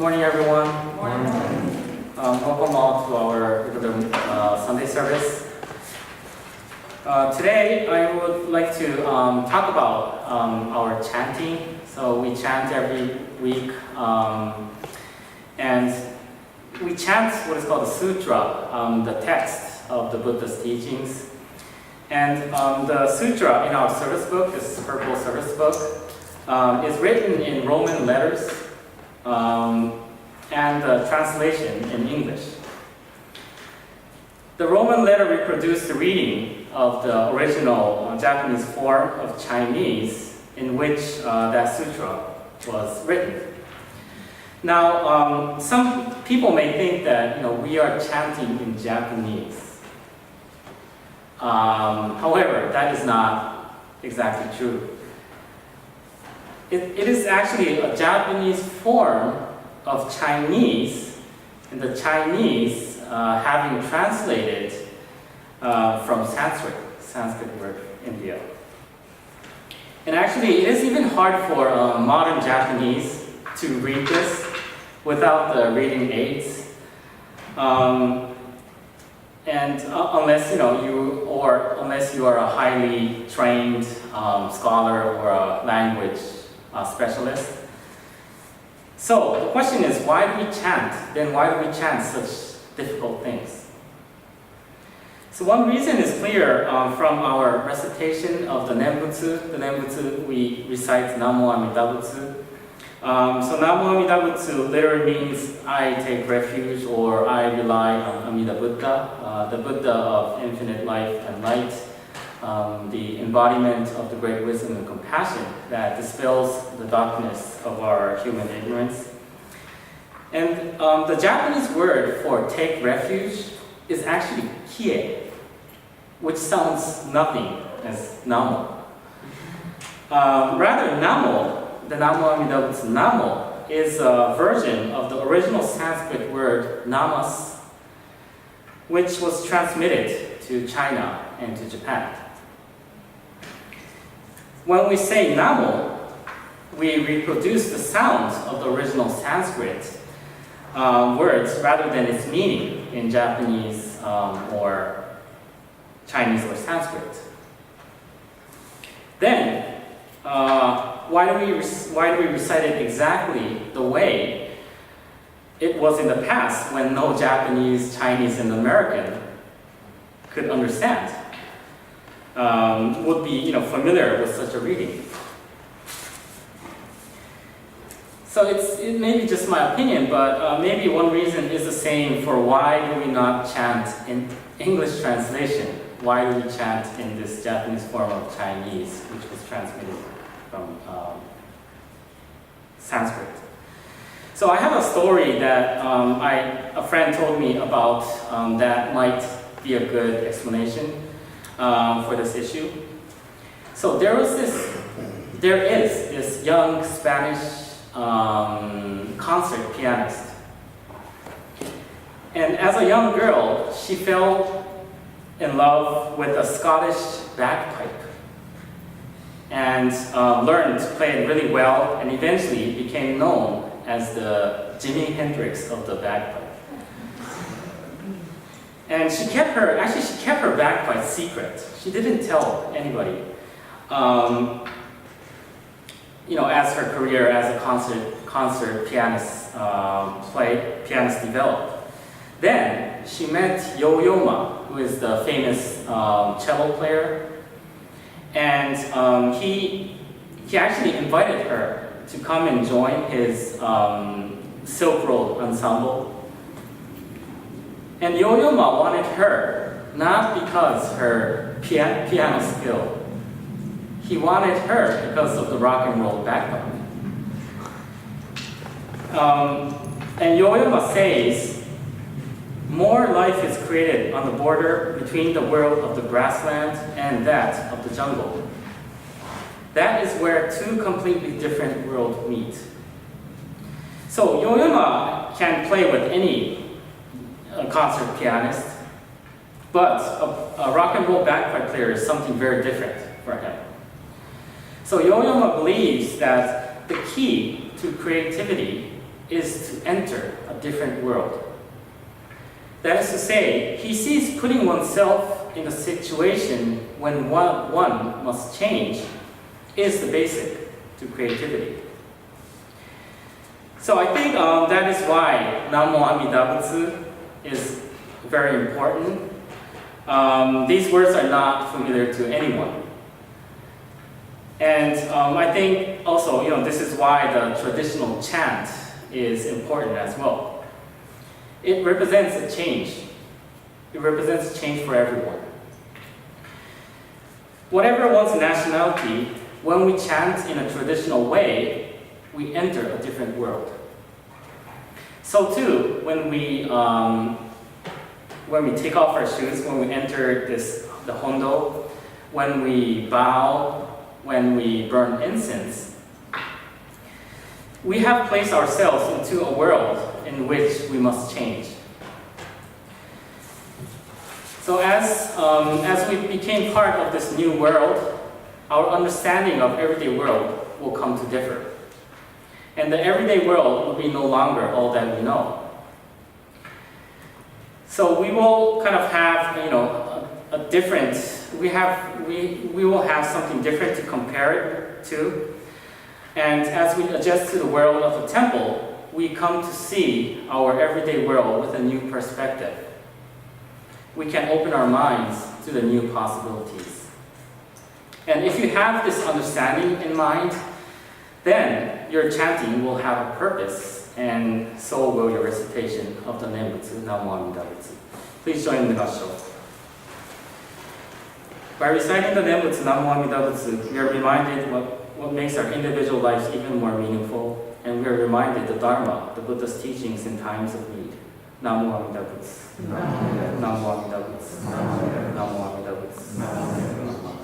morning, everyone. Good morning. Welcome all to our Sunday service. Today, I would like to talk about our chanting. So we chant every week, and we chant what is called the sutra, the text of the Buddha's teachings. And the sutra in our service book, this purple service book, is written in Roman letters and the translation in English. The Roman letter reproduced the reading of the original Japanese form of Chinese in which that sutra was written. Now, some people may think that we are chanting in Japanese. However, that is not exactly true. It is actually a Japanese form of Chinese, and the Chinese having translated from Sanskrit word India. And actually, it is even hard for modern Japanese to read this without the reading aids. Unless unless you are a highly trained scholar or a language specialist. So the question is, why do we chant? Then why do we chant such difficult things? So one reason is clear from our recitation of the Nembutsu. The Nembutsu, we recite Namo Amida Butsu. So Namo Amida Butsu literally means I take refuge or I rely on Amida Buddha, the Buddha of infinite life and light, the embodiment of the great wisdom and compassion that dispels the darkness of our human ignorance. And the Japanese word for take refuge is actually kie, which sounds nothing as Namo. Rather, Namo, the Namo Amida Butsu Namo, is a version of the original Sanskrit word namas, which was transmitted to China and to Japan. When we say Namo, we reproduce the sound of the original Sanskrit words rather than its meaning in Japanese or Chinese or Sanskrit. Then, why do we recite it exactly the way it was in the past when no Japanese, Chinese, and American could understand? Would be familiar with such a reading. So it may be just my opinion, but maybe one reason is the same for why do we not chant in English translation? Why do we chant in this Japanese form of Chinese, which was transmitted from Sanskrit? So I have a story that a friend told me about that might be a good explanation for this issue. So there is this young Spanish concert pianist. And as a young girl, she fell in love with a Scottish bagpipe and learned to play it really well, and eventually became known as the Jimi Hendrix of the bagpipe. And she kept her bagpipe secret. She didn't tell anybody. As her career as a concert pianist developed. Then she met Yo-Yo-Ma, who is the famous cello player, and he actually invited her to come and join his Silk Road ensemble. And Yo-Yo-Ma wanted her not because her piano skill. He wanted her because of the rock and roll bagpipe. And Yo-Yo-Ma says, more life is created on the border between the world of the grassland and that of the jungle. That is where two completely different worlds meet. So Yo-Yo-Ma can play with any concert pianist, but a rock and roll bagpipe player is something very different for him. So Yo-Yo-Ma believes that the key to creativity is to enter a different world. That is to say, he sees putting oneself in a situation when one must change is the basic to creativity. So I think that is why Namo Amida Butsu is very important. These words are not familiar to anyone. And I think also, this is why the traditional chant is important as well. It represents a change. It represents change for everyone. Whatever one's nationality, when we chant in a traditional way, we enter a different world. So too, when we take off our shoes, when we enter the hondo, when we bow, when we burn incense, we have placed ourselves into a world in which we must change. So as we became part of this new world, our understanding of everyday world will come to differ. And the everyday world will be no longer all that we know. So we will kind of have, a different, we will have something different to compare it to. And as we adjust to the world of the temple, we come to see our everyday world with a new perspective. We can open our minds to the new possibilities. And if you have this understanding in mind, then your chanting will have a purpose, and so will your recitation of the Nembutsu, Namo Amida Butsu. Please join the Gassho. By reciting the Nembutsu, Namo Amida Butsu, we are reminded what makes our individual lives even more meaningful, and we are reminded the Dharma, the Buddha's teachings in times of need. Namo Amida Butsu. Namo Amida Butsu. Namo Amida Butsu.